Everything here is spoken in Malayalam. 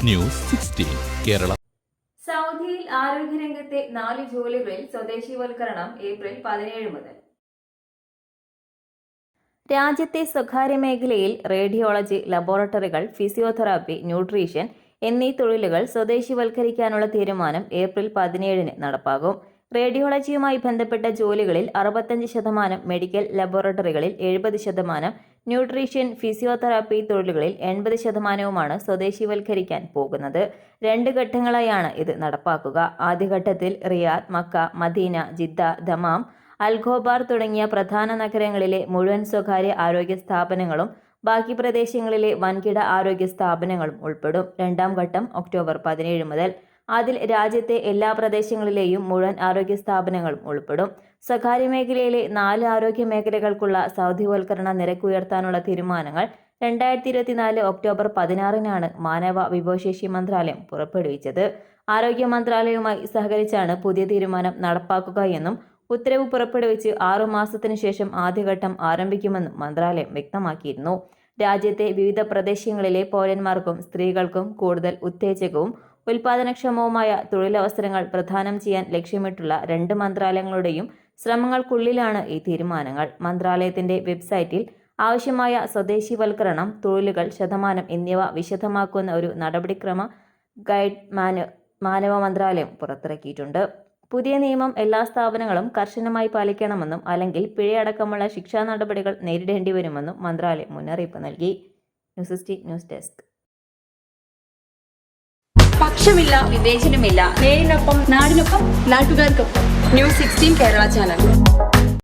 ന്യൂസ് 16 കേരള. സൗദിയിൽ ആരോഗ്യരംഗത്തെ 4 ജോലികളിൽ സ്വദേശിവൽക്കരണം ഏപ്രിൽ 17 മുതൽ. രാജ്യത്തെ സ്വകാര്യ മേഖലയിൽ റേഡിയോളജി ലബോറട്ടറികൾ, ഫിസിയോതെറാപ്പി, ന്യൂട്രീഷൻ എന്നീ തൊഴിലുകൾ സ്വദേശിവൽക്കരിക്കാനുള്ള തീരുമാനം ഏപ്രിൽ 17 നടപ്പാകും. റേഡിയോളജിയുമായി ബന്ധപ്പെട്ട ജോലികളിൽ 65%, മെഡിക്കൽ ലബോറട്ടറികളിൽ 70%, ന്യൂട്രീഷൻ, ഫിസിയോതെറാപ്പി തൊഴിലുകളിൽ 80%വുമാണ് സ്വദേശിവൽക്കരിക്കാൻ പോകുന്നത്. 2 ഘട്ടങ്ങളായാണ് ഇത് നടപ്പാക്കുക. ആദ്യഘട്ടത്തിൽ Riyadh, Mecca, Medina, Jeddah, Dammam, Al Khobar തുടങ്ങിയ പ്രധാന നഗരങ്ങളിലെ മുഴുവൻ സ്വകാര്യ ആരോഗ്യ സ്ഥാപനങ്ങളും ബാക്കി പ്രദേശങ്ങളിലെ വൻകിട ആരോഗ്യ സ്ഥാപനങ്ങളും ഉൾപ്പെടും. 2ാം ഘട്ടം ഒക്ടോബർ 17 മുതൽ. അതിൽ രാജ്യത്തെ എല്ലാ പ്രദേശങ്ങളിലെയും മുഴുവൻ ആരോഗ്യ സ്ഥാപനങ്ങളും ഉൾപ്പെടും. സ്വകാര്യ മേഖലയിലെ 4 ആരോഗ്യ മേഖലകൾക്കുള്ള സൗദിവൽക്കരണ നിരക്ക് ഉയർത്താനുള്ള തീരുമാനങ്ങൾ 2024 ഒക്ടോബർ 16 മാനവ വിഭവശേഷി മന്ത്രാലയം പുറപ്പെടുവിച്ചത്. ആരോഗ്യ മന്ത്രാലയവുമായി സഹകരിച്ചാണ് പുതിയ തീരുമാനം നടപ്പാക്കുകയെന്നും ഉത്തരവ് പുറപ്പെടുവിച്ച് 6 മാസത്തിനു ശേഷം ആദ്യഘട്ടം ആരംഭിക്കുമെന്നും മന്ത്രാലയം വ്യക്തമാക്കിയിരുന്നു. രാജ്യത്തെ വിവിധ പ്രദേശങ്ങളിലെ പൗരന്മാർക്കും സ്ത്രീകൾക്കും കൂടുതൽ ഉത്തേജകവും ഉൽപാദനക്ഷമവുമായ തൊഴിലവസരങ്ങൾ പ്രദാനം ചെയ്യാൻ ലക്ഷ്യമിട്ടുള്ള 2 മന്ത്രാലയങ്ങളുടെയും ശ്രമങ്ങൾക്കുള്ളിലാണ് ഈ തീരുമാനങ്ങൾ. മന്ത്രാലയത്തിന്റെ വെബ്സൈറ്റിൽ ആവശ്യമായ സ്വദേശിവൽക്കരണം, തൊഴിലുകൾ, ശതമാനം എന്നിവ വിശദമാക്കുന്ന ഒരു നടപടിക്രമ ഗൈഡ് മാനവ മന്ത്രാലയം പുറത്തിറക്കിയിട്ടുണ്ട്. പുതിയ നിയമം എല്ലാ സ്ഥാപനങ്ങളും കർശനമായി പാലിക്കണമെന്നും അല്ലെങ്കിൽ പിഴയടക്കമുള്ള ശിക്ഷാ നടപടികൾ നേരിടേണ്ടി വരുമെന്നും മന്ത്രാലയം മുന്നറിയിപ്പ് നൽകി. News desk. പക്ഷമില്ല, വിവേചനമില്ല. നേരിനൊപ്പം, നാടിനൊപ്പം, നാട്ടുകാർക്കൊപ്പം. News 16 Kerala channel.